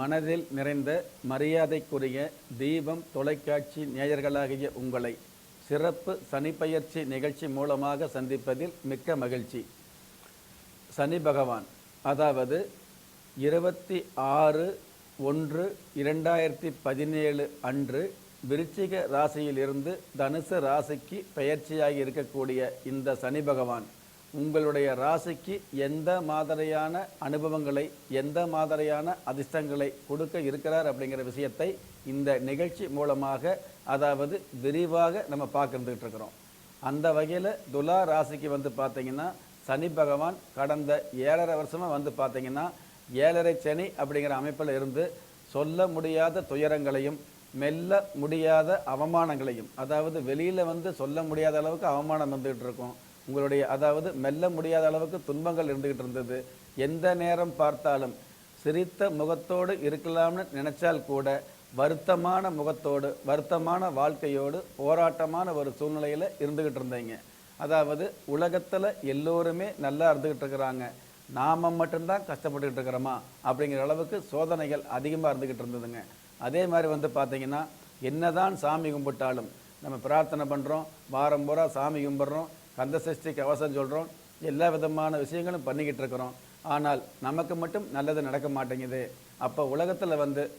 மனதில் நிறைந்த மரியாதைக்குரிய தீபம் தொலைக்காட்சி நேயர்களாகிய உங்களை சிறப்பு சனிப்பெயர்ச்சி நிகழ்ச்சி மூலமாக சந்திப்பதில் மிக்க மகிழ்ச்சி. சனி பகவான் அதாவது 26/1/2017 அன்று விருச்சிக ராசியிலிருந்து தனுசு ராசிக்கு பெயர்ச்சியாகி இருக்கக்கூடிய இந்த சனி பகவான் உங்களுடைய ராசிக்கு எந்த மாதிரியான அனுபவங்களை, எந்த மாதிரியான அதிர்ஷ்டங்களை கொடுக்க இருக்கிறார் அப்படிங்கிற விஷயத்தை இந்த நிகழ்ச்சி மூலமாக அதாவது விரிவாக நம்ம பார்த்துட்டு இருக்கிறோம். அந்த வகையில் துலா ராசிக்கு பார்த்தீங்கன்னா சனி பகவான் கடந்த 7.5 வருஷமாக பார்த்தீங்கன்னா 7.5 சனி அப்படிங்கிற அமைப்பில் இருந்து சொல்ல முடியாத துயரங்களையும் மெல்ல முடியாத அவமானங்களையும், அதாவது வெளியில் சொல்ல முடியாத அளவுக்கு அவமானம் வந்துகிட்டு இருக்கும். உங்களுடைய அதாவது மெல்ல முடியாத அளவுக்கு துன்பங்கள் இருந்துகிட்டு இருந்தது. எந்த நேரம் பார்த்தாலும் சிரித்த முகத்தோடு இருக்கலாம்னு நினைச்சால் கூட வருத்தமான முகத்தோடு, வருத்தமான வாழ்க்கையோடு, போராட்டமான ஒரு சூழ்நிலையில் இருந்துகிட்டு இருந்தீங்க. அதாவது உலகத்தில் எல்லோருமே நல்லா இருந்துகிட்டு இருக்கிறாங்க, நாம மட்டும்தான் கஷ்டப்பட்டுக்கிட்டு இருக்கிறோமா அப்படிங்கிற அளவுக்கு சோதனைகள் அதிகமாக இருந்துக்கிட்டு இருந்ததுங்க. அதே மாதிரி பார்த்தீங்கன்னா என்னதான் சாமி கும்பிட்டாலும், நம்ம பிரார்த்தனை பண்ணுறோம், வாரம் பூரா சாமி கும்பிட்றோம், கந்த சஷ்டி கவசம் சொல்கிறோம், எல்லா விதமான விஷயங்களும் பண்ணிக்கிட்டு இருக்கிறோம். ஆனால் நமக்கு மட்டும் நல்லது நடக்க மாட்டேங்குது. அப்போ உலகத்தில்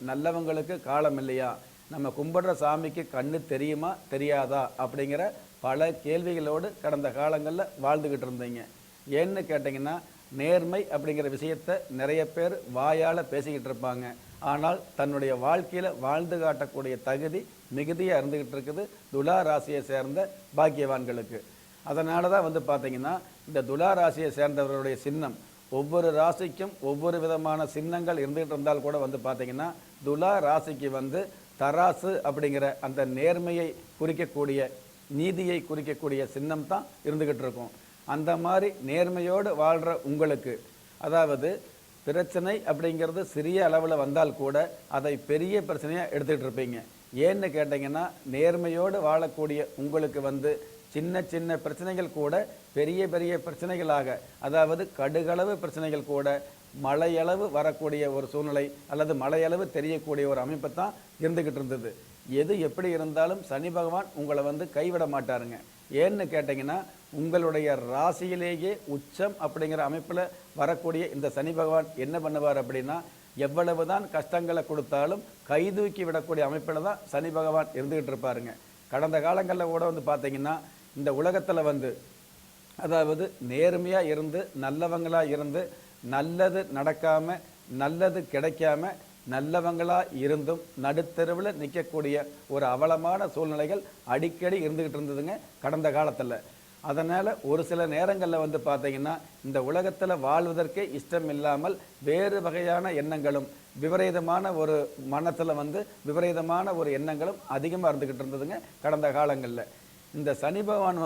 நல்லவங்களுக்கு காலம் இல்லையா, நம்ம கும்பிடுற சாமிக்கு கண்ணு தெரியுமா தெரியாதா அப்படிங்கிற பல கேள்விகளோடு கடந்த காலங்களில் வாழ்ந்துக்கிட்டு இருந்தீங்க. ஏன்னு கேட்டிங்கன்னா நேர்மை அப்படிங்கிற விஷயத்தை நிறைய பேர் வாயால் பேசிக்கிட்டு இருப்பாங்க. ஆனால் தன்னுடைய வாழ்க்கையில் வாழ்ந்து காட்டக்கூடிய தகுதி மிகுதியாக இருந்துக்கிட்டு இருக்குது துலா ராசியை சேர்ந்த பாக்கியவான்களுக்கு. அதனால தான் பார்த்தீங்கன்னா இந்த துலா ராசியை சேர்ந்தவர்களுடைய சின்னம், ஒவ்வொரு ராசிக்கும் ஒவ்வொரு விதமான சின்னங்கள் இருந்துகிட்டு இருந்தால் கூட பார்த்தீங்கன்னா துலா ராசிக்கு தராசு அப்படிங்கிற அந்த நேர்மையை குறிக்கக்கூடிய, நீதியை குறிக்கக்கூடிய சின்னம் தான் இருந்துக்கிட்டு இருக்கும். அந்த மாதிரி நேர்மையோடு வாழ்கிற உங்களுக்கு, அதாவது பிரச்சனை அப்படிங்கிறது சிறிய அளவில் வந்தால் கூட அதை பெரிய பிரச்சனையாக எடுத்துக்கிட்டு இருப்பீங்க. ஏன்னு கேட்டிங்கன்னா நேர்மையோடு வாழக்கூடிய உங்களுக்கு சின்ன சின்ன பிரச்சனைகள் கூட பெரிய பெரிய பிரச்சனைகளாக, அதாவது கடுகளவு பிரச்சனைகள் கூட மழையளவு வரக்கூடிய ஒரு சூழ்நிலை அல்லது மழையளவு தெரியக்கூடிய ஒரு அமைப்பு தான் இருந்துக்கிட்டு இருந்தது. எது எப்படி இருந்தாலும் சனி பகவான் உங்களை கைவிட மாட்டாருங்க. ஏன்னு கேட்டிங்கன்னா உங்களுடைய ராசியிலேயே உச்சம் அப்படிங்கிற அமைப்பில் வரக்கூடிய இந்த சனி பகவான் என்ன பண்ணுவார் அப்படின்னா, எவ்வளவு தான் கஷ்டங்களை கொடுத்தாலும் கைதூக்கி விடக்கூடிய அமைப்பில் தான் சனி பகவான் இருந்துக்கிட்டு இருப்பாருங்க. கடந்த காலங்களில் கூட பார்த்தீங்கன்னா இந்த உலகத்தில் அதாவது நேர்மையாக இருந்து நல்லவங்களாக இருந்து நல்லது நடக்காமல் நல்லது கிடைக்காம நல்லவங்களாக இருந்தும் நடுத்தெருவில் நிற்கக்கூடிய ஒரு அவலமான சூழ்நிலைகள் அடிக்கடி இருந்துக்கிட்டு இருந்ததுங்க கடந்த காலத்தில். அதனால் ஒரு சில நேரங்களில் பார்த்தீங்கன்னா இந்த உலகத்தில் வாழ்வதற்கே இஷ்டம் இல்லாமல் வேறு வகையான எண்ணங்களும் விபரீதமான ஒரு மனத்தில் விபரீதமான ஒரு எண்ணங்களும் அதிகமாக இருந்துக்கிட்டு இருந்ததுங்க கடந்த காலங்களில். இந்த சனி பகவான்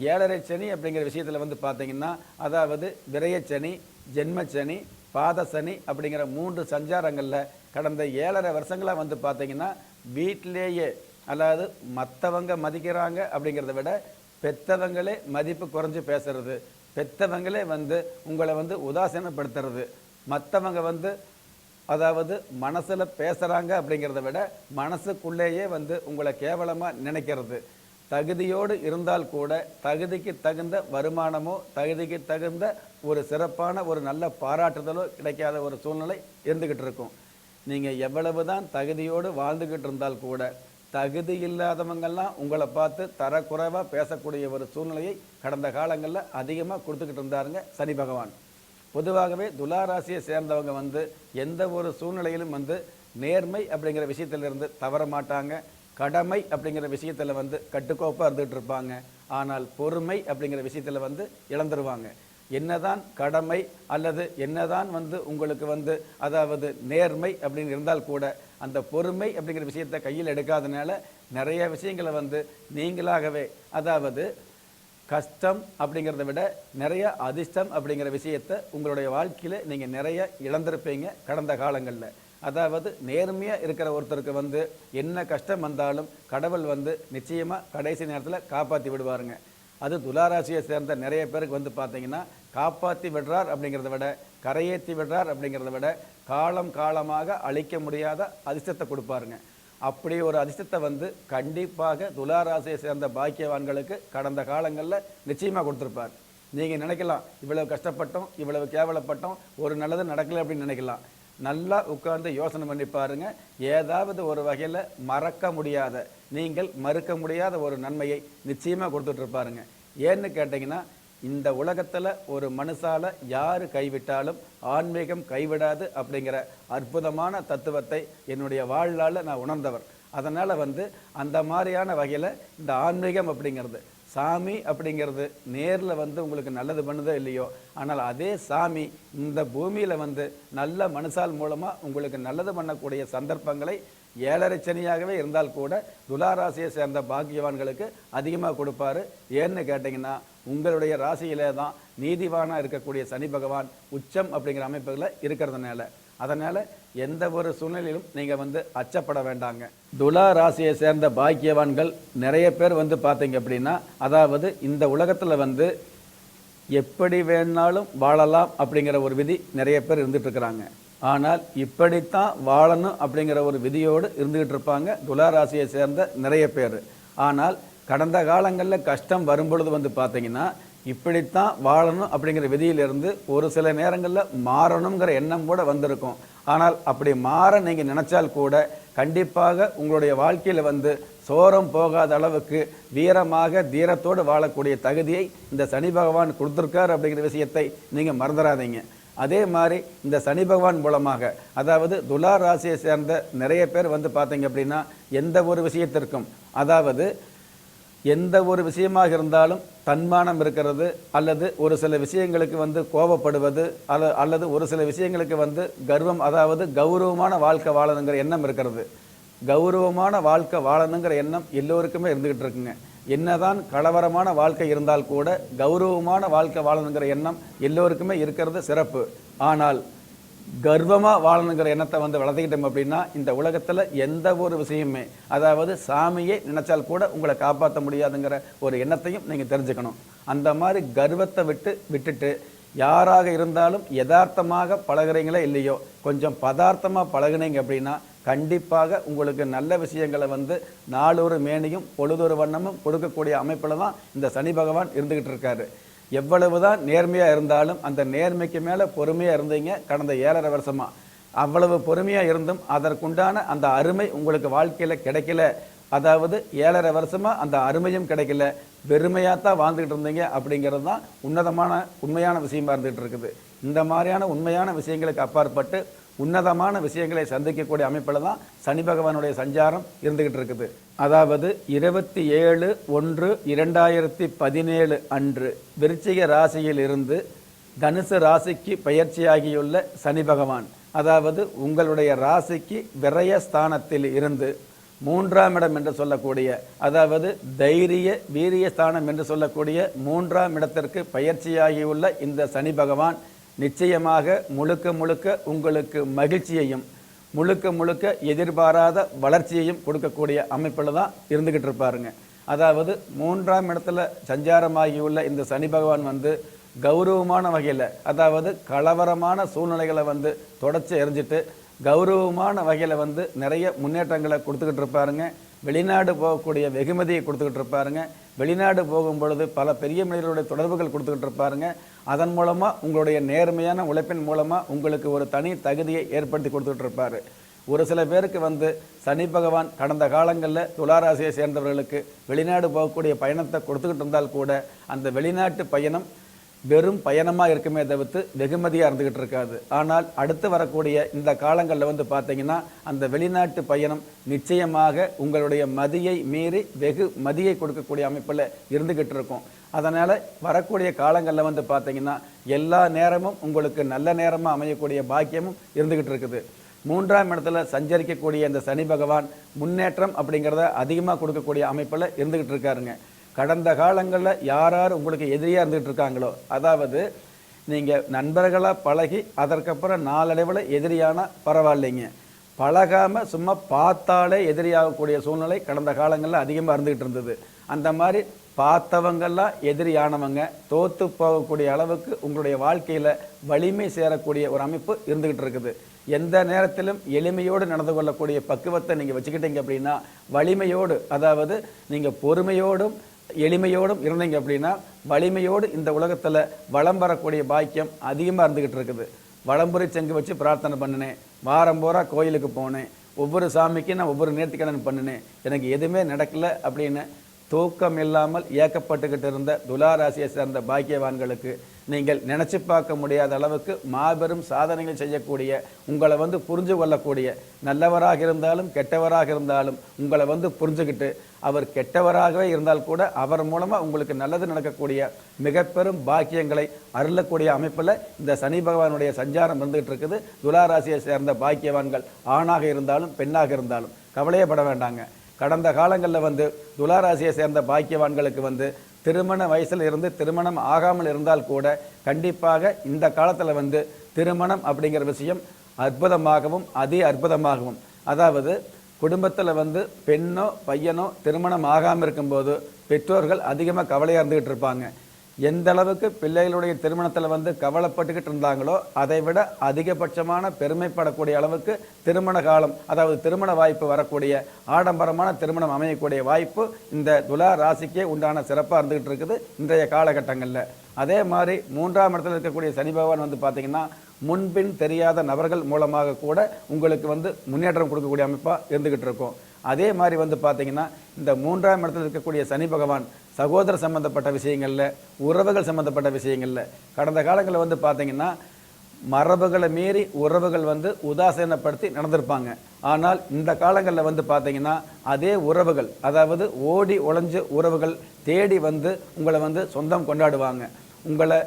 7.5 சனி அப்படிங்கிற விஷயத்தில் பார்த்தீங்கன்னா அதாவது விரயச்சனி, ஜென்மச்சனி, பாதசனி அப்படிங்கிற 3 சஞ்சாரங்களில் கடந்த 7.5 வருஷங்களாக பார்த்தீங்கன்னா வீட்டிலேயே, அதாவது மற்றவங்க மதிக்கிறாங்க அப்படிங்கிறத விட பெற்றவங்களே மதிப்பு குறைஞ்சி பேசுறது, பெற்றவங்களே உங்களை உதாசீனப்படுத்துறது, மற்றவங்க அதாவது மனசில் பேசுகிறாங்க அப்படிங்கிறத விட மனசுக்குள்ளேயே உங்களை கேவலமாக நினைக்கிறது, தகுதியோடு இருந்தால் கூட தகுதிக்கு தகுந்த வருமானமோ தகுதிக்கு தகுந்த ஒரு சிறப்பான ஒரு நல்ல பாராட்டுதலோ கிடைக்காத ஒரு சூழ்நிலை இருந்துக்கிட்டு இருக்கும். நீங்கள் எவ்வளவு தான் தகுதியோடு வாழ்ந்துக்கிட்டு இருந்தால் கூட தகுதி இல்லாதவங்கள்லாம் உங்களை பார்த்து தரக்குறைவாக பேசக்கூடிய ஒரு சூழ்நிலையை கடந்த காலங்களில் அதிகமாக கொடுத்துக்கிட்டு இருந்தாருங்க சனி பகவான். பொதுவாகவே துலா ராசியை சேர்ந்தவங்க எந்த ஒரு சூழ்நிலையிலும் நேர்மை அப்படிங்கிற விஷயத்திலிருந்து தவற மாட்டாங்க, கடமை அப்படிங்கிற விஷயத்தில் கட்டுக்கோப்பாக இருந்துகிட்டு இருப்பாங்க. ஆனால் பொறுமை அப்படிங்கிற விஷயத்தில் இழந்துருவாங்க. என்னதான் கடமை அல்லது என்னதான் உங்களுக்கு அதாவது நேர்மை அப்படின்னு இருந்தால் கூட அந்த பொறுமை அப்படிங்கிற விஷயத்தை கையில் எடுக்காதனால நிறைய விஷயங்களை நீங்களாகவே, அதாவது கஷ்டம் அப்படிங்கிறத விட நிறைய அதிர்ஷ்டம் அப்படிங்கிற விஷயத்தை உங்களுடைய வாழ்க்கையில் நீங்கள் நிறைய இழந்திருப்பீங்க கடந்த காலங்களில். அதாவது நேர்மையாக இருக்கிற ஒருத்தருக்கு என்ன கஷ்டம் வந்தாலும் கடவுள் நிச்சயமாக கடைசி நேரத்தில் காப்பாற்றி விடுவாருங்க. அது துளாராசியை சேர்ந்த நிறைய பேருக்கு பார்த்தீங்கன்னா காப்பாற்றி விடுறார் அப்படிங்கிறத விட, கரையேற்றி விடுறார் அப்படிங்கிறத விட காலம் காலமாக அழிக்க முடியாத அதிர்ஷ்டத்தை கொடுப்பாருங்க. அப்படி ஒரு அதிர்ஷ்டத்தை வந்து கண்டிப்பாக துலா ராசியை சேர்ந்த பாக்கியவான்களுக்கு கடந்த காலங்களில் நிச்சயமாக கொடுத்துருப்பார். நீங்கள் நினைக்கலாம், இவ்வளவு கஷ்டப்பட்டோம், இவ்வளவு கேவலப்பட்டோம், ஒரு நல்லது நடக்கலை அப்படின்னு நினைக்கலாம். நல்லா உட்கார்ந்து யோசனை பண்ணி பாருங்க. ஏதாவது ஒரு வகையில் மறக்க முடியாத, நீங்கள் மறுக்க முடியாத ஒரு நன்மையை நிச்சயமாக கொடுத்துட்டு இருப்பாருங்க. ஏன்னு கேட்டிங்கன்னா, இந்த உலகத்தில் ஒரு மனுஷால யார் கைவிட்டாலும் ஆன்மீகம் கைவிடாது அப்படிங்கிற அற்புதமான தத்துவத்தை என்னுடைய வாழ்நாளில் நான் உணர்ந்தவர். அதனால் வந்து அந்த மாதிரியான வகையில் இந்த ஆன்மீகம் அப்படிங்கிறது, சாமி அப்படிங்கிறது நேரில் வந்து உங்களுக்கு நல்லது பண்ணுதோ இல்லையோ, ஆனால் அதே சாமி இந்த பூமியில் வந்து நல்ல மனுஷால் மூலமாக உங்களுக்கு நல்லது பண்ணக்கூடிய சந்தர்ப்பங்களை 7.5 சனியாகவே இருந்தால் கூட துளாராசியை சேர்ந்த பாக்கியவான்களுக்கு அதிகமாக கொடுப்பாரு. ஏன்னு கேட்டிங்கன்னா, உங்களுடைய ராசியிலே தான் நீதிவானாக இருக்கக்கூடிய சனி பகவான் உச்சம் அப்படிங்கிற அமைப்புகளை இருக்கிறதுனால, அதனால் எந்த ஒரு சூழ்நிலையிலும் நீங்கள் வந்து அச்சப்பட வேண்டாங்க. துலா ராசியை சேர்ந்த பாக்கியவான்கள் நிறைய பேர் வந்து பார்த்தீங்க அப்படின்னா, அதாவது இந்த உலகத்தில் வந்து எப்படி வேணாலும் வாழலாம் அப்படிங்கிற ஒரு விதி நிறைய பேர் இருந்துட்டு இருக்கிறாங்க. ஆனால் இப்படித்தான் வாழணும் அப்படிங்கிற ஒரு விதியோடு இருந்துகிட்டு இருப்பாங்க துலா ராசியை சேர்ந்த நிறைய பேர். ஆனால் கடந்த காலங்களில் கஷ்டம் வரும்பொழுது வந்து பார்த்தீங்கன்னா, இப்படித்தான் வாழணும் அப்படிங்கிற விதியிலிருந்து ஒரு சில நேரங்களில் மாறணுங்கிற எண்ணம் கூட வந்திருக்கும். ஆனால் அப்படி மாற நீங்கள் நினைச்சால் கூட கண்டிப்பாக உங்களுடைய வாழ்க்கையில் வந்து சோரம் போகாத அளவுக்கு வீரமாக தீரத்தோடு வாழக்கூடிய தகுதியை இந்த சனி பகவான் கொடுத்துருக்கார் அப்படிங்கிற விஷயத்தை நீங்கள் மறந்துடாதீங்க. அதே மாதிரி இந்த சனி பகவான் மூலமாக, அதாவது துலா ராசியை சேர்ந்த நிறைய பேர் வந்து பார்த்தீங்க அப்படின்னா, எந்த ஒரு விஷயத்திற்கும், அதாவது எந்த ஒரு விஷயமாக இருந்தாலும் தன்மானம் இருக்கிறது, அல்லது ஒரு சில விஷயங்களுக்கு வந்து கோபப்படுவது, அல்லது ஒரு சில விஷயங்களுக்கு வந்து கர்வம், அதாவது கௌரவமான வாழ்க்கை வாழணுங்கிற எண்ணம் இருக்கிறது. கௌரவமான வாழ்க்கை வாழணுங்கிற எண்ணம் எல்லோருக்குமே இருந்துகிட்டு இருக்குங்க. என்னதான் கலவரமான வாழ்க்கை இருந்தால் கூட கௌரவமான வாழ்க்கை வாழணுங்கிற எண்ணம் எல்லோருக்குமே இருக்கிறது சிறப்பு. ஆனால் கர்வமாக வாழணுங்கிற எண்ணத்தை வந்து வளர்த்துக்கிட்டோம் அப்படின்னா, இந்த உலகத்தில் எந்த ஒரு விஷயமே, அதாவது சாமியை நினைச்சால் கூட உங்களை காப்பாற்ற முடியாதுங்கிற ஒரு எண்ணத்தையும் நீங்கள் தெரிஞ்சுக்கணும். அந்த மாதிரி கர்வத்தை விட்டுட்டு யாராக இருந்தாலும் யதார்த்தமாக பழகுறீங்களே இல்லையோ, கொஞ்சம் பதார்த்தமாக பழகுனீங்க அப்படின்னா கண்டிப்பாக உங்களுக்கு நல்ல விஷயங்களை வந்து நாளொரு மேனியும் பொழுதொரு வண்ணமும் கொடுக்கக்கூடிய அமைப்பில் தான் இந்த சனி பகவான் இருந்துக்கிட்டு இருக்காரு. எவ்வளவுதான் நேர்மையாக இருந்தாலும் அந்த நேர்மைக்கு மேலே பொறுமையாக இருந்தீங்க கடந்த 7.5 வருஷமாக. அவ்வளவு பொறுமையாக இருந்தும் அதற்குண்டான அந்த அருமை உங்களுக்கு வாழ்க்கையில் கிடைக்கல. அதாவது 7.5 வருஷமாக அந்த அருமையும் கிடைக்கல, வெறுமையாக தான் வாழ்ந்துக்கிட்டு இருந்தீங்க அப்படிங்கிறது தான் உண்மையான விஷயமா இருந்துகிட்டு இருக்குது. இந்த மாதிரியான உண்மையான விஷயங்களுக்கு அப்பாற்பட்டு உன்னதமான விஷயங்களை சந்திக்கக்கூடிய அமைப்பில் தான் சனி பகவானுடைய சஞ்சாரம் இருந்துகிட்டு இருக்குது. அதாவது 27/1/2017 அன்று விருச்சிக ராசியில் இருந்து தனுசு ராசிக்கு பயிற்சியாகியுள்ள சனி பகவான், அதாவது உங்களுடைய ராசிக்கு விரயஸ்தானத்தில் இருந்து 3ஆம் இடம் என்று சொல்லக்கூடிய, அதாவது தைரிய வீரிய ஸ்தானம் என்று சொல்லக்கூடிய 3ஆம் இடத்திற்கு பயிற்சியாகியுள்ள இந்த சனி பகவான் நிச்சயமாக முழுக்க உங்களுக்கு மகிழ்ச்சியையும் முழுக்க எதிர்பாராத வளர்ச்சியையும் கொடுக்கக்கூடிய அமைப்பில் தான் இருந்துக்கிட்டு இருப்பாருங்க. அதாவது 3ஆம் இடத்துல சஞ்சாரமாகியுள்ள இந்த சனி பகவான் வந்து கௌரவமான வகையில், அதாவது கலவரமான சூழ்நிலைகளை வந்து தொடச்சி எறிஞ்சிட்டு கௌரவமான வகையில் வந்து நிறைய முன்னேற்றங்களை கொடுத்துக்கிட்டு இருப்பாருங்க. வெளிநாடு போகக்கூடிய வெகுமதியை கொடுத்துக்கிட்டு இருப்பாருங்க. வெளிநாடு போகும் பொழுது பல பெரிய மனிதர்களுடைய தொடர்புகள் கொடுத்துக்கிட்டு இருப்பாருங்க. அதன் மூலமாக உங்களுடைய நேர்மையான உழைப்பின் மூலமாக உங்களுக்கு ஒரு தனி தகுதியை ஏற்படுத்தி கொடுத்துக்கிட்டு இருப்பார். ஒரு சில பேருக்கு வந்து சனி பகவான் கடந்த காலங்களில் துளாராசியை சேர்ந்தவர்களுக்கு வெளிநாடு போகக்கூடிய பயணத்தை கொடுத்துக்கிட்டு இருந்தால் கூட அந்த வெளிநாட்டு பயணம் வெறும் பயணமாக இருக்குமே தவிர்த்து வெகுமதியாக இருந்துக்கிட்டு இருக்காது. ஆனால் அடுத்து வரக்கூடிய இந்த காலங்களில் வந்து பார்த்தீங்கன்னா அந்த வெளிநாட்டு பயணம் நிச்சயமாக உங்களுடைய மதியை மீறி வெகு மதியை கொடுக்கக்கூடிய அமைப்பில் இருந்துக்கிட்டு இருக்கும். அதனால் வரக்கூடிய காலங்களில் வந்து பார்த்தீங்கன்னா எல்லா நேரமும் உங்களுக்கு நல்ல நேரமாக அமையக்கூடிய பாக்கியமும் இருந்துக்கிட்டு இருக்குது. 3ஆம் இடத்துல சஞ்சரிக்கக்கூடிய இந்த சனி பகவான் முன்னேற்றம் அப்படிங்கிறத அதிகமாக கொடுக்கக்கூடிய அமைப்பில் இருந்துக்கிட்டு இருக்காருங்க. கடந்த காலங்களில் யார் உங்களுக்கு எதிரியாக இருந்துகிட்டு இருக்காங்களோ, அதாவது நீங்கள் நண்பர்களாக பழகி அதற்கப்புறம் நாளடைவில் எதிரியான பரவாயில்லைங்க, பழகாமல் சும்மா பார்த்தாலே எதிரியாகக்கூடிய சூழ்நிலை கடந்த காலங்களில் அதிகமாக இருந்துகிட்டு இருந்தது. அந்த மாதிரி பார்த்தவங்கெல்லாம் எதிரியானவங்க தோற்று போகக்கூடிய அளவுக்கு உங்களுடைய வாழ்க்கையில் வலிமை சேரக்கூடிய ஒரு அமைப்பு இருந்துகிட்டு இருக்குது. எந்த நேரத்திலும் எளிமையோடு நடந்து கொள்ளக்கூடிய பக்குவத்தை நீங்கள் வச்சுக்கிட்டீங்க அப்படின்னா, வலிமையோடு, அதாவது நீங்கள் பொறுமையோடும் எளிமையோடும் இருந்தீங்க அப்படின்னா, வலிமையோடு இந்த உலகத்தில் வளம் வரக்கூடிய பாக்கியம் அதிகமாக இருந்துக்கிட்டு இருக்குது. வளம்புரி செங்கு வச்சு பிரார்த்தனை பண்ணினேன், வாரம் போரா கோயிலுக்கு போனேன், ஒவ்வொரு சாமிக்கும் நான் ஒவ்வொரு நேர்த்திக்கடன் பண்ணினேன், எனக்கு எதுவுமே நடக்கலை அப்படின்னு தூக்கம் இல்லாமல் ஏக்கப்பட்டுக்கிட்டு இருந்த துலாராசியை சேர்ந்த பாக்கியவான்களுக்கு நீங்கள் நினச்சி பார்க்க முடியாத அளவுக்கு மாபெரும் சாதனைகள் செய்யக்கூடிய, உங்களை புரிஞ்சு கொள்ளக்கூடிய, நல்லவராக இருந்தாலும் கெட்டவராக இருந்தாலும் உங்களை புரிஞ்சுக்கிட்டு, அவர் கெட்டவராகவே இருந்தால் கூட அவர் மூலமாக உங்களுக்கு நல்லது நடக்கக்கூடிய மிக பெரும் பாக்கியங்களை அருளக்கூடிய அமைப்பில் இந்த சனி பகவானுடைய சஞ்சாரம் இருந்துகிட்டு இருக்குது. துலாராசியை சேர்ந்த பாக்கியவான்கள் ஆணாக இருந்தாலும் பெண்ணாக இருந்தாலும் கவலையே பட வேண்டாங்க. கடந்த காலங்களில் துலாராசியை சேர்ந்த பாக்கியவான்களுக்கு திருமண வயசில் இருந்து திருமணம் ஆகாமல் இருந்தால் கூட கண்டிப்பாக இந்த காலத்தில் திருமணம் அப்படிங்கிற விஷயம் அற்புதமாகவும் அதி அற்புதமாகவும், அதாவது குடும்பத்தில் பெண்ணோ பையனோ திருமணம் ஆகாமல் இருக்கும்போது பெற்றோர்கள் அதிகமாக கவலையாக இருந்துகிட்டு இருப்பாங்க. எந்த அளவுக்கு பிள்ளைகளுடைய திருமணத்தில் கவலைப்பட்டுக்கிட்டு இருந்தாங்களோ அதை விட அதிகபட்சமான பெருமைப்படக்கூடிய அளவுக்கு திருமண காலம், அதாவது திருமண வாய்ப்பு வரக்கூடிய, ஆடம்பரமான திருமணம் அமையக்கூடிய வாய்ப்பு இந்த துலா ராசிக்கே உண்டான சிறப்பாக இருந்துகிட்டு இருக்குது இன்றைய காலகட்டங்களில். அதே மாதிரி 3ஆம் இடத்துல இருக்கக்கூடிய சனி பகவான் பார்த்தீங்கன்னா, முன்பின் தெரியாத நபர்கள் மூலமாக கூட உங்களுக்கு முன்னேற்றம் கொடுக்கக்கூடிய அமைப்பாக இருந்துகிட்டு இருக்கும். அதே மாதிரி பார்த்தீங்கன்னா, இந்த 3ஆம் இடத்துல இருக்கக்கூடிய சனி பகவான் சகோதர சம்பந்தப்பட்ட விஷயங்களில், உறவுகள் சம்பந்தப்பட்ட விஷயங்களில், கடந்த காலங்களில் பார்த்தீங்கன்னா மரபுகளை மீறி உறவுகள் உதாசீனப்படுத்தி நடந்திருப்பாங்க. ஆனால் இந்த காலங்களில் பார்த்தீங்கன்னா அதே உறவுகள், அதாவது ஓடி ஒளிஞ்சு உறவுகள் தேடி உங்களை சொந்தம் கொண்டாடுவாங்க. உங்களை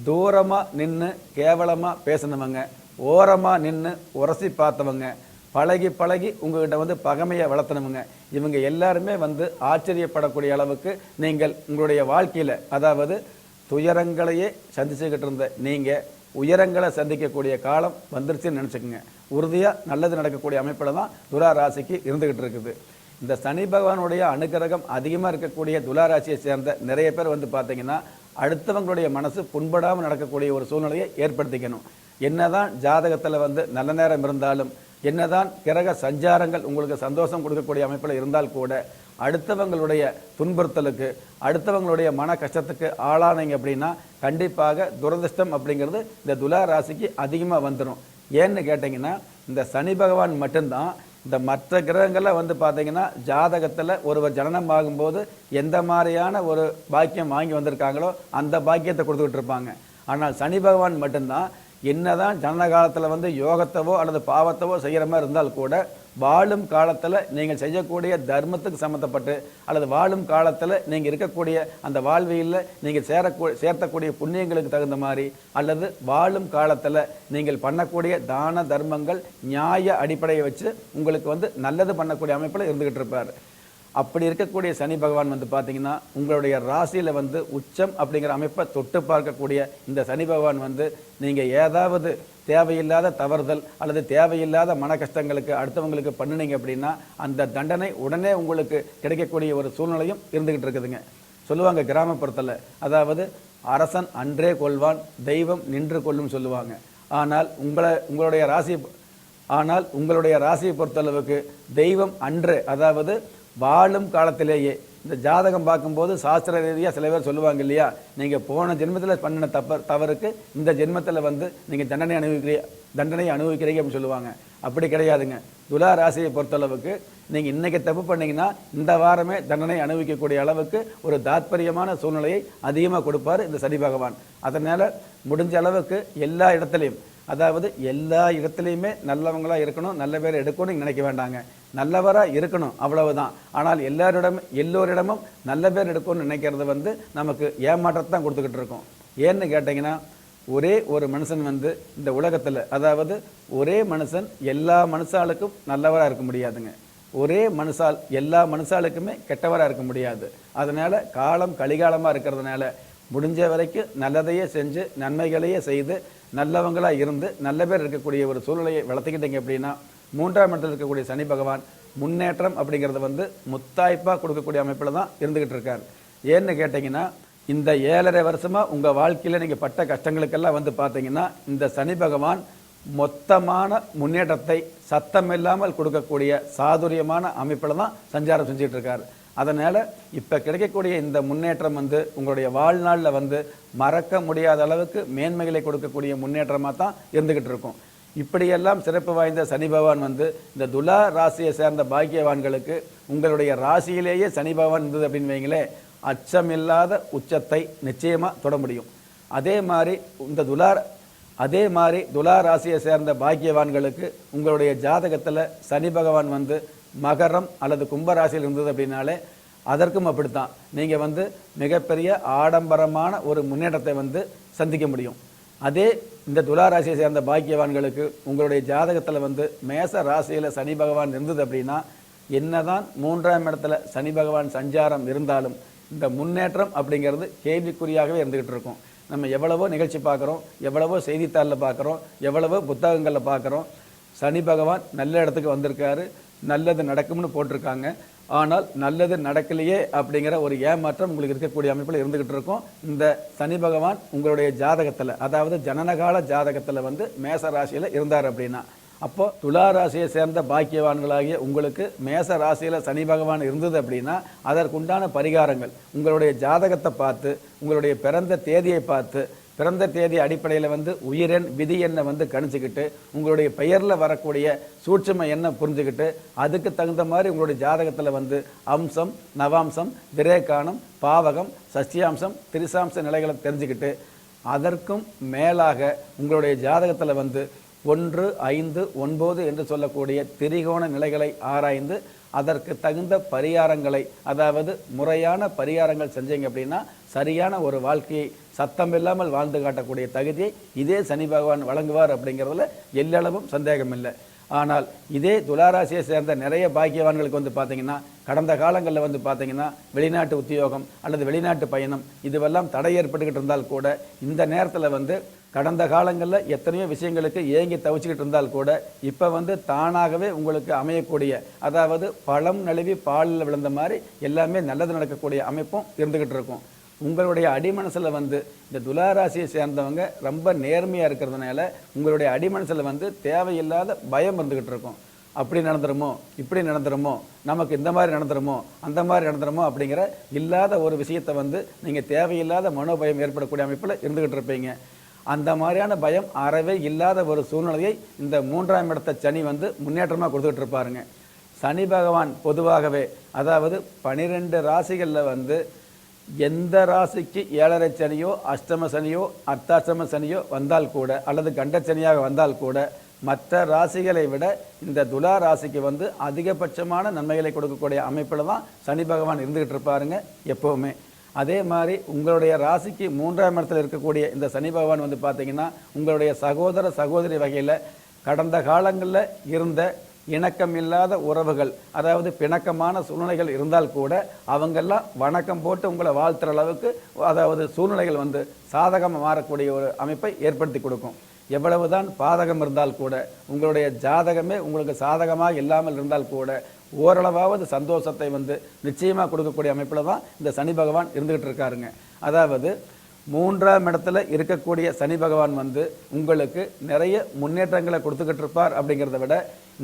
தூரமாக நின்று கேவலமாக பேசினவங்க, ஓரமாக நின்று உரசி பார்த்தவங்க, பழகி பழகி உங்கள்கிட்ட பகைமையை வளர்த்தினவங்க, இவங்க எல்லாருமே ஆச்சரியப்படக்கூடிய அளவுக்கு நீங்கள் உங்களுடைய வாழ்க்கையில், அதாவது துயரங்களையே சந்திச்சுக்கிட்டு இருந்த நீங்கள் உயரங்களை சந்திக்கக்கூடிய காலம் வந்துருச்சுன்னு நினச்சிக்கோங்க. உறுதியாக நல்லது நடக்கக்கூடிய அமைப்பில் தான் துலா ராசிக்கு இருந்துக்கிட்டு இருக்குது. இந்த சனி பகவானுடைய அனுகிரகம் அதிகமாக இருக்கக்கூடிய துலா ராசியை சேர்ந்த நிறைய பேர் பார்த்தீங்கன்னா அடுத்தவங்களுடைய மனசு புண்படாமல் நடக்கக்கூடிய ஒரு சூழ்நிலையை ஏற்படுத்திக்கணும். என்னதான் ஜாதகத்தில் நல்ல நேரம் இருந்தாலும், என்னதான் கிரக சஞ்சாரங்கள் உங்களுக்கு சந்தோஷம் கொடுக்கக்கூடிய அமைப்பில் இருந்தால் கூட அடுத்தவங்களுடைய துன்புறுத்தலுக்கு, அடுத்தவங்களுடைய மன கஷ்டத்துக்கு ஆளானீங்க அப்படின்னா கண்டிப்பாக துரதிர்ஷ்டம் அப்படிங்கிறது இந்த துலா ராசிக்கு அதிகமாக வந்துடும். ஏன்னு கேட்டிங்கன்னா, இந்த சனி பகவான் மட்டும்தான் இந்த மற்ற கிரகங்களில் பார்த்தீங்கன்னா ஜாதகத்தில் ஒருவர் ஜனனம் ஆகும்போது எந்த மாதிரியான ஒரு பாக்கியம் வாங்கி வந்திருக்காங்களோ அந்த பாக்கியத்தை கொடுத்துக்கிட்டு இருப்பாங்க. ஆனால் சனி பகவான் மட்டும்தான் என்னதான் ஜனன காலத்தில் யோகத்தவோ அல்லது பாவத்தவோ செய்கிற மாதிரி இருந்தால் கூட வாழும் காலத்தில் நீங்கள் செய்யக்கூடிய தர்மத்துக்கு சம்மந்தப்பட்டு, அல்லது வாழும் காலத்தில் நீங்கள் இருக்கக்கூடிய அந்த வாழ்வியில் நீங்கள் சேர்த்தக்கூடிய புண்ணியங்களுக்கு தகுந்த மாதிரி, அல்லது வாழும் காலத்தில் நீங்கள் பண்ணக்கூடிய தான தர்மங்கள் நியாய அடிப்படையை வச்சு உங்களுக்கு நல்லது பண்ணக்கூடிய அமைப்பில் இருந்துக்கிட்டு இருப்பார். அப்படி இருக்கக்கூடிய சனி பகவான் பார்த்தீங்கன்னா உங்களுடைய ராசியில் உச்சம் அப்படிங்கிற அமைப்பை தொட்டு பார்க்கக்கூடிய இந்த சனி பகவான் நீங்கள் ஏதாவது தேவையில்லாத தவறுதல் அல்லது தேவையில்லாத மன கஷ்டங்களுக்கு அடுத்தவங்களுக்கு பண்ணினீங்க அப்படின்னா அந்த தண்டனை உடனே உங்களுக்கு கிடைக்கக்கூடிய ஒரு சூழ்நிலையும் இருந்துகிட்டு இருக்குதுங்க. சொல்லுவாங்க கிராமப்புறத்தில், அதாவது அரசன் அன்றே கொள்வான், தெய்வம் நின்று கொள்ளும் சொல்லுவாங்க. ஆனால் உங்களுடைய ராசியை பொறுத்தளவுக்கு தெய்வம் அன்று, அதாவது வாழும் காலத்திலேயே, இந்த ஜாதகம் பார்க்கும்போது சாஸ்திர ரீதியாக சில பேர் சொல்லுவாங்க இல்லையா, நீங்கள் போன ஜென்மத்தில் பண்ணின தவறுக்கு இந்த ஜென்மத்தில் நீங்கள் தண்டனை அனுபவிக்கிறீங்க அப்படின்னு சொல்லுவாங்க. அப்படி கிடையாதுங்க. துலா ராசியை பொறுத்தளவுக்கு நீங்கள் இன்றைக்கி தப்பு பண்ணிங்கன்னா இந்த வாரமே தண்டனை அனுபவிக்கக்கூடிய அளவுக்கு ஒரு தாத்பரியமான சூழ்நிலையை அதிகமாக கொடுப்பார் இந்த சனி பகவான். அதனால் முடிஞ்ச அளவுக்கு எல்லா இடத்துலையும், அதாவது எல்லா இடத்துலையுமே நல்லவங்களாக இருக்கணும், நல்ல பேர் எடுக்கணும்னு நினைக்க வேண்டாங்க. நல்லவராக இருக்கணும், அவ்வளவுதான். ஆனால் எல்லோரிடமும் நல்ல பேர் எடுக்கணும்னு நினைக்கிறது நமக்கு ஏமாற்றத்தான் கொடுத்துக்கிட்டு இருக்கோம். ஏன்னு கேட்டிங்கன்னா, ஒரே ஒரு மனுஷன் இந்த உலகத்தில், அதாவது ஒரே மனுஷன் எல்லா மனுஷாளுக்கும் நல்லவராக இருக்க முடியாதுங்க. ஒரே மனுஷால் எல்லா மனுஷாளுக்குமே கெட்டவராக இருக்க முடியாது. அதனால் காலம் கலிகாலமாக இருக்கிறதுனால முடிஞ்ச வரைக்கும் நல்லதையே செஞ்சு நன்மைகளையே செய்து நல்லவங்களாக இருந்து நல்ல பேர் இருக்கக்கூடிய ஒரு சூழ்நிலையை வளர்த்துக்கிட்டீங்க அப்படின்னா 3ஆம் இடத்தில் இருக்கக்கூடிய சனி பகவான் முன்னேற்றம் அப்படிங்கிறது முத்தாய்ப்பாக கொடுக்கக்கூடிய அமைப்பில் தான் இருந்துக்கிட்டு இருக்கார். ஏன்னு கேட்டிங்கன்னா, இந்த 7.5 வருஷமாக உங்கள் வாழ்க்கையில் நீங்கள் பட்ட கஷ்டங்களுக்கெல்லாம் பார்த்தீங்கன்னா இந்த சனி பகவான் மொத்தமான முன்னேற்றத்தை சத்தமில்லாமல் கொடுக்கக்கூடிய சாதுரியமான அமைப்பில் தான் சஞ்சாரம் செஞ்சுட்டு இருக்காரு. அதனால் இப்போ கிடைக்கக்கூடிய இந்த முன்னேற்றம் வந்து உங்களுடைய வாழ்நாளில் வந்து மறக்க முடியாத அளவுக்கு மேன்மைகளை கொடுக்கக்கூடிய முன்னேற்றமாக தான் இருந்துக்கிட்டு இருக்கும். இப்படியெல்லாம் சிறப்பு வாய்ந்த சனி பகவான் வந்து இந்த துலா ராசியை சேர்ந்த பாக்கியவான்களுக்கு உங்களுடைய ராசியிலேயே சனி பகவான் இருந்தது அப்படின்னு வைங்களே, அச்சமில்லாத உச்சத்தை நிச்சயமாக தொட முடியும். அதே மாதிரி துலா ராசியை சேர்ந்த பாக்கியவான்களுக்கு உங்களுடைய ஜாதகத்தில் சனி பகவான் வந்து மகரம் அல்லது கும்பராசியில் இருந்தது அப்படின்னாலே அதற்கும் அப்படித்தான். நீங்கள் வந்து மிகப்பெரிய ஆடம்பரமான ஒரு முன்னேற்றத்தை வந்து சந்திக்க முடியும். அதே இந்த துலா ராசியை சேர்ந்த பாக்கியவான்களுக்கு உங்களுடைய ஜாதகத்தில் வந்து மேச ராசியில் சனி பகவான் இருந்தது அப்படின்னா என்னதான் 3ஆம் இடத்துல சனி பகவான் சஞ்சாரம் இருந்தாலும் இந்த முன்னேற்றம் அப்படிங்கிறது கேள்விக்குறியாகவே இருந்துகிட்டு இருக்கும். நம்ம எவ்வளவோ நிகழ்ச்சி பார்க்குறோம், எவ்வளவோ செய்தித்தாளில் பார்க்குறோம், எவ்வளவோ புத்தகங்களில் பார்க்குறோம், சனி பகவான் நல்ல இடத்துக்கு வந்திருக்காரு, நல்லது நடக்கும்னு போட்டிருக்காங்க. ஆனால் நல்லது நடக்கலையே அப்படிங்கிற ஒரு ஏமாற்றம் உங்களுக்கு இருக்கக்கூடிய அமைப்பில் இருந்துகிட்டு இருக்கும். இந்த சனி பகவான் உங்களுடைய ஜாதகத்தில், அதாவது ஜனனகால ஜாதகத்தில் வந்து மேச ராசியில் இருந்தார் அப்படின்னா, அப்போ துலா ராசியை சேர்ந்த பாக்கியவான்களாகிய உங்களுக்கு மேச ராசியில் சனி பகவான் இருந்தது அப்படின்னா அதற்குண்டான பரிகாரங்கள் உங்களுடைய ஜாதகத்தை பார்த்து, உங்களுடைய பிறந்த தேதியை பார்த்து, பிறந்த தேதி அடிப்படையில் வந்து உயிரெண் விதி எண்ணை வந்து கணிச்சுக்கிட்டு, உங்களுடைய பெயரில் வரக்கூடிய சூட்சும எண்ணை புரிஞ்சுக்கிட்டு, அதுக்கு தகுந்த மாதிரி உங்களுடைய ஜாதகத்தில் வந்து அம்சம், நவாம்சம், விரேகானம், பாவகம், சஷ்டியாம்சம், திரிசாம்ச நிலைகளை தெரிஞ்சுக்கிட்டு, அதற்கும் மேலாக உங்களுடைய ஜாதகத்தில் வந்து 1, 5, 9 என்று சொல்லக்கூடிய திரிகோண நிலைகளை ஆராய்ந்து அதற்கு தகுந்த பரிகாரங்களை, அதாவது முறையான பரிகாரங்கள் செஞ்சீங்க அப்படின்னா சரியான ஒரு வாழ்க்கையை சத்தமில்லாமல் வாழ்ந்து காட்டக்கூடிய தகுதியை இதே சனி பகவான் வழங்குவார் அப்படிங்கிறதுல எல்லளவும் சந்தேகம் இல்லை. ஆனால் இதே துளாராசியை சேர்ந்த நிறைய பாக்கியவான்களுக்கு வந்து பார்த்தீங்கன்னா கடந்த காலங்களில் வந்து பார்த்தீங்கன்னா வெளிநாட்டு உத்தியோகம் அல்லது வெளிநாட்டு பயணம் இதுவெல்லாம் தடை ஏற்பட்டுக்கிட்டு இருந்தால் கூட, இந்த நேரத்தில் வந்து கடந்த காலங்களில் எத்தனையோ விஷயங்களுக்கு ஏங்கி தவிச்சுக்கிட்டு இருந்தால் கூட இப்போ வந்து தானாகவே உங்களுக்கு அமையக்கூடிய, அதாவது பழம் நழுவி பாலில் விழுந்த மாதிரி எல்லாமே நல்லது நடக்கக்கூடிய அமைப்பும் இருந்துக்கிட்டு இருக்கும். உங்களுடைய அடிமனசில் வந்து இந்த துளாராசியை சேர்ந்தவங்க ரொம்ப நேர்மையாக இருக்கிறதுனால உங்களுடைய அடிமனசில் வந்து தேவையில்லாத பயம் இருந்துக்கிட்டு இருக்கும். அப்படி நடந்துருமோ, இப்படி நடந்துருமோ, நமக்கு இந்த மாதிரி நடந்துருமோ, அந்த மாதிரி நடந்துருமோ அப்படிங்கிற இல்லாத ஒரு விஷயத்தை வந்து நீங்கள் தேவையில்லாத மனோபயம் ஏற்படக்கூடிய அமைப்பில் இருந்துக்கிட்டு இருப்பீங்க. அந்த மாதிரியான பயம் அறவே இல்லாத ஒரு சூழ்நிலையை இந்த 3ஆம் இடத்த சனி வந்து முன்னேற்றமாக கொடுத்துக்கிட்டு இருப்பாருங்க. சனி பகவான் பொதுவாகவே, அதாவது 12 ராசிகளில் வந்து எந்த ராசிக்கு 7.5 சனியோ, அஷ்டம சனியோ, அர்த்தாஷ்டம சனியோ வந்தால் கூட, அல்லது கண்டச்சனியாக வந்தால் கூட, மற்ற ராசிகளை விட இந்த துலா ராசிக்கு வந்து அதிகபட்சமான நன்மைகளை கொடுக்கக்கூடிய அமைப்பில் தான் சனி பகவான் இருந்துகிட்டு இருப்பாருங்க எப்போவுமே. அதே மாதிரி உங்களுடைய ராசிக்கு 3ஆம் இடத்துல இருக்கக்கூடிய இந்த சனி பகவான் வந்து பார்த்தீங்கன்னா உங்களுடைய சகோதர சகோதரி வகையில் கடந்த காலங்களில் இருந்த இணக்கம் இல்லாத உறவுகள், அதாவது பிணக்கமான சூழ்நிலைகள் இருந்தால் கூட அவங்கெல்லாம் வணக்கம் போட்டு உங்களை வாழ்த்துற அளவுக்கு, அதாவது சூழ்நிலைகள் வந்து சாதகமாக மாறக்கூடிய ஒரு அமைப்பை ஏற்படுத்தி கொடுக்கும். எவ்வளவுதான் பாதகம் இருந்தால் கூட, உங்களுடைய ஜாதகமே உங்களுக்கு சாதகமாக இல்லாமல் இருந்தால் கூட ஓரளவாவது சந்தோஷத்தை வந்து நிச்சயமாக கொடுக்கக்கூடிய அமைப்பில் தான் இந்த சனி பகவான் இருந்துகிட்டு இருக்காருங்க. அதாவது 3ஆம் இடத்துல இருக்கக்கூடிய சனி பகவான் வந்து உங்களுக்கு நிறைய முன்னேற்றங்களை கொடுத்துக்கிட்டு இருப்பார். அப்படிங்கிறத விட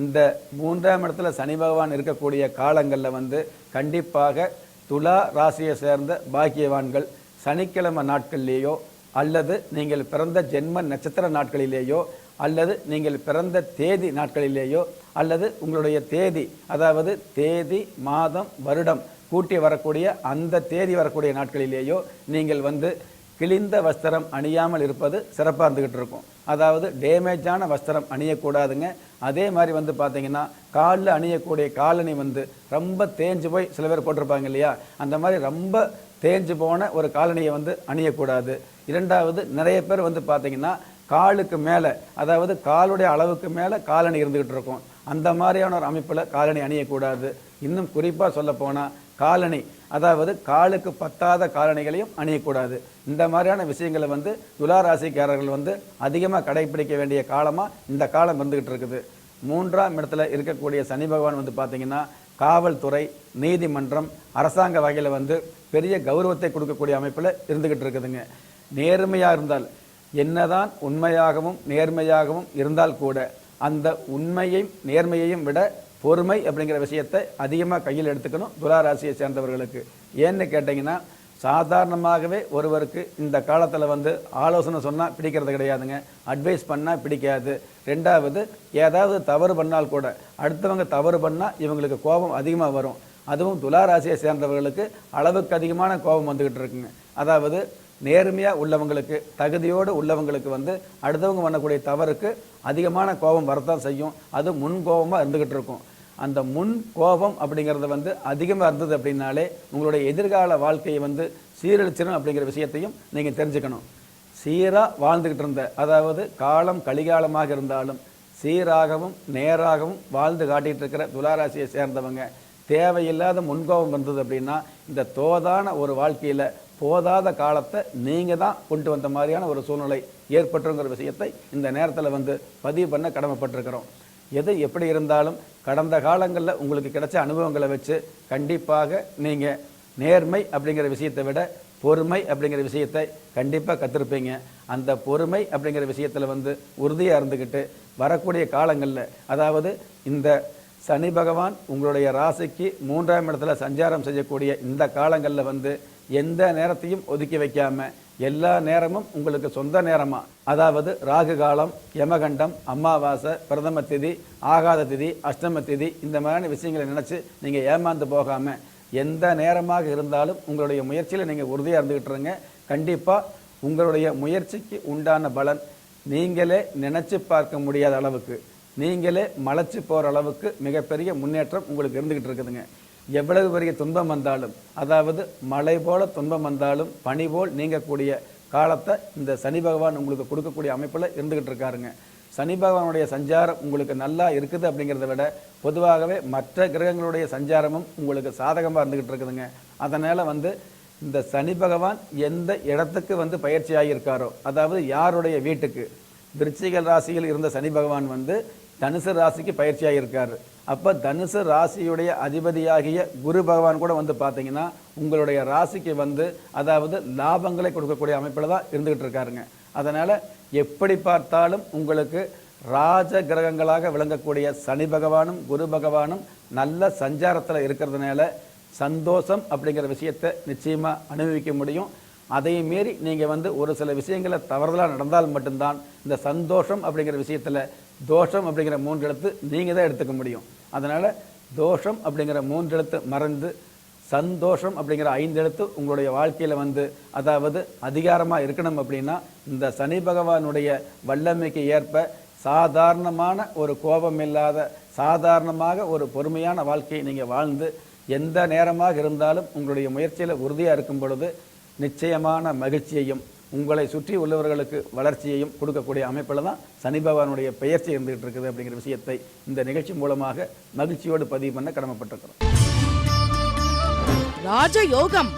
இந்த 3ஆம் இடத்துல சனி பகவான் இருக்கக்கூடிய காலங்களில் வந்து கண்டிப்பாக துலா ராசியை சேர்ந்த பாக்கியவான்கள் சனிக்கிழமை நாட்கள்லேயோ, அல்லது நீங்கள் பிறந்த ஜென்ம நட்சத்திர நாட்களிலேயோ, அல்லது நீங்கள் பிறந்த தேதி நாட்களிலேயோ, அல்லது உங்களுடைய தேதி, அதாவது தேதி மாதம் வருடம் கூட்டி வரக்கூடிய அந்த தேதி வரக்கூடிய நாட்களிலேயோ நீங்கள் வந்து கிழிந்த வஸ்திரம் அணியாமல் இருப்பது சிறப்பாக இருந்துக்கிட்டு இருக்கும். அதாவது டேமேஜான வஸ்திரம் அணியக்கூடாதுங்க. அதே மாதிரி வந்து பார்த்தீங்கன்னா காலில் அணியக்கூடிய காலணி வந்து ரொம்ப தேஞ்சு போய் சில பேர் போட்டிருப்பாங்க இல்லையா, அந்த மாதிரி ரொம்ப தேஞ்சு போன ஒரு காலணியை வந்து அணியக்கூடாது. இரண்டாவது, நிறைய பேர் வந்து பார்த்தீங்கன்னா காலுக்கு மேலே, அதாவது காலுடைய அளவுக்கு மேலே காலணி இருந்துக்கிட்டு இருக்கும். அந்த மாதிரியான ஒரு அமைப்பில் காலணி அணியக்கூடாது. இன்னும் குறிப்பாக சொல்ல போனால் காலணி, அதாவது காலுக்கு பத்தாத காலணிகளையும் அணியக்கூடாது. இந்த மாதிரியான விஷயங்களை வந்து துளாராசிக்காரர்கள் வந்து அதிகமாக கடைபிடிக்க வேண்டிய காலமாக இந்த காலம் வந்துக்கிட்டு இருக்குது. 3ஆம் இடத்துல இருக்கக்கூடிய சனி பகவான் வந்து பார்த்திங்கன்னா காவல்துறை, நீதிமன்றம், அரசாங்க வகையில் வந்து பெரிய கௌரவத்தை கொடுக்கக்கூடிய அமைப்பில் இருந்துக்கிட்டு இருக்குதுங்க. நேர்மையாக இருந்தால் என்னதான் உண்மையாகவும் நேர்மையாகவும் இருந்தால் கூட அந்த உண்மையையும் நேர்மையையும் விட பொறுமை அப்படிங்கிற விஷயத்தை அதிகமாக கையில் எடுத்துக்கணும் துலா ராசியை சேர்ந்தவர்களுக்கு. ஏன்னு கேட்டிங்கன்னா, சாதாரணமாகவே ஒருவருக்கு இந்த காலத்தில் ஆலோசனை சொன்னால் பிடிக்கிறது கிடையாதுங்க, அட்வைஸ் பண்ணால் பிடிக்காது. ரெண்டாவது, ஏதாவது தவறு பண்ணால் கூட அடுத்தவங்க தவறு பண்ணால் இவங்களுக்கு கோபம் அதிகமாக வரும். அதுவும் துலா ராசியை சேர்ந்தவர்களுக்கு அளவுக்கு அதிகமான கோபம் வந்துக்கிட்டு இருக்குங்க. அதாவது நேர்மையாக உள்ளவங்களுக்கு, தகுதியோடு உள்ளவங்களுக்கு அடுத்தவங்க பண்ணக்கூடிய தவறுக்கு அதிகமான கோபம் வரத்தான் செய்யும். அது முன் கோபமாக இருந்துக்கிட்டு இருக்கும். அந்த முன் கோபம் அப்படிங்கிறது அதிகமாக இருந்தது அப்படின்னாலே உங்களுடைய எதிர்கால வாழ்க்கையை சீரழிச்சிடும் அப்படிங்கிற விஷயத்தையும் நீங்கள் தெரிஞ்சுக்கணும். சீராக வாழ்ந்துக்கிட்டு இருந்த, அதாவது காலம் கலிகாலமாக இருந்தாலும் சீராகவும் நேராகவும் வாழ்ந்து காட்டிகிட்டு இருக்கிற துளாராசியை சேர்ந்தவங்க தேவையில்லாத முன்கோபம் வந்தது அப்படின்னா இந்த தோதான ஒரு வாழ்க்கையில் போதாத காலத்தை நீங்கள் தான் கொண்டு வந்த மாதிரியான ஒரு சூழ்நிலை ஏற்பட்டுங்கிற விஷயத்தை இந்த நேரத்தில் பதிவு பண்ண கடமைப்பட்டிருக்கிறோம். எது எப்படி இருந்தாலும் கடந்த காலங்களில் உங்களுக்கு கிடைச்ச அனுபவங்களை வச்சு கண்டிப்பாக நீங்கள் நேர்மை அப்படிங்கிற விஷயத்தை விட பொறுமை அப்படிங்கிற விஷயத்தை கண்டிப்பாக கற்றுருப்பீங்க. அந்த பொறுமை அப்படிங்கிற விஷயத்தில் உறுதியாக இருந்துக்கிட்டு வரக்கூடிய காலங்களில், அதாவது இந்த சனி பகவான் உங்களுடைய ராசிக்கு 3ஆம் இடத்துல சஞ்சாரம் செய்யக்கூடிய இந்த காலங்களில் எந்த நேரத்தையும் ஒதுக்கி வைக்காமல் எல்லா நேரமும் உங்களுக்கு சொந்த நேரமாக, அதாவது ராகு காலம், யமகண்டம், அமாவாசை, பிரதம திதி, ஆகாத திதி, அஷ்டம திதி, இந்த மாதிரியான விஷயங்களை நினச்சி நீங்கள் ஏமாந்து போகாமல் எந்த நேரமாக இருந்தாலும் உங்களுடைய முயற்சியில் நீங்கள் உறுதியாக இருந்துக்கிட்டுருங்க. கண்டிப்பாக உங்களுடைய முயற்சிக்கு உண்டான பலன் நீங்களே நினச்சி பார்க்க முடியாத அளவுக்கு, நீங்களே மலைச்சு போகிற அளவுக்கு மிகப்பெரிய முன்னேற்றம் உங்களுக்கு இருந்துக்கிட்டு இருக்குதுங்க. எவ்வளவு பெரிய துன்பம் வந்தாலும், அதாவது மழை போல துன்பம் வந்தாலும் பனி போல் நீங்கக்கூடிய காலத்தை இந்த சனி பகவான் உங்களுக்கு கொடுக்கக்கூடிய அமைப்பில் இருந்துக்கிட்டு இருக்காருங்க. சனி பகவானுடைய சஞ்சாரம் உங்களுக்கு நல்லா இருக்குது அப்படிங்கிறத விட பொதுவாகவே மற்ற கிரகங்களுடைய சஞ்சாரமும் உங்களுக்கு சாதகமாக இருந்துக்கிட்டு இருக்குதுங்க. அதனால் இந்த சனி பகவான் எந்த இடத்துக்கு பயிற்சி ஆகியிருக்காரோ, அதாவது யாருடைய வீட்டுக்கு, விருச்சிக ராசியில் இருந்த சனி பகவான் தனுசு ராசிக்கு பயிற்சியாக இருக்கார். அப்போ தனுசு ராசியுடைய அதிபதியாகிய குரு பகவான் கூட பார்த்தீங்கன்னா உங்களுடைய ராசிக்கு அதாவது லாபங்களை கொடுக்கக்கூடிய அமைப்பில் தான் இருந்துக்கிட்டு இருக்காருங்க. அதனால் எப்படி பார்த்தாலும் உங்களுக்கு ராஜ கிரகங்களாக விளங்கக்கூடிய சனி பகவானும் குரு பகவானும் நல்ல சஞ்சாரத்தில் இருக்கிறதுனால சந்தோஷம் அப்படிங்கிற விஷயத்தை நிச்சயமாக அனுபவிக்க முடியும். அதையும் மீறி நீங்கள் ஒரு சில விஷயங்களை தவறுதலாக நடந்தால் மட்டும்தான் இந்த சந்தோஷம் அப்படிங்கிற விஷயத்தில் தோஷம் அப்படிங்கிற 3 எழுத்து நீங்கள் தான் எடுத்துக்க முடியும். அதனால் தோஷம் அப்படிங்கிற 3 எழுத்து மறந்து சந்தோஷம் அப்படிங்கிற 5 எழுத்து உங்களுடைய வாழ்க்கையில் அதாவது அதிகாரமாக இருக்கணும் அப்படின்னா இந்த சனி பகவானுடைய வல்லமைக்கு ஏற்ப சாதாரணமான ஒரு கோபம் இல்லாத, சாதாரணமாக ஒரு பொறுமையான வாழ்க்கையை நீங்கள் வாழ்ந்து எந்த நேரமாக இருந்தாலும் உங்களுடைய முயற்சியில் உறுதியாக இருக்கும் பொழுது நிச்சயமான மகிழ்ச்சியையும் உங்களை சுற்றி உள்ளவர்களுக்கு வளர்ச்சியையும் கொடுக்கக்கூடிய அமைப்பில் தான் சனி பகவானுடைய பெயர்ச்சி இருந்துகிட்டு இருக்குது அப்படிங்கிற விஷயத்தை இந்த நிகழ்ச்சி மூலமாக மகிழ்ச்சியோடு பதிவு பண்ண கடமைப்பட்டிருக்கிறோம். ராஜயோகம்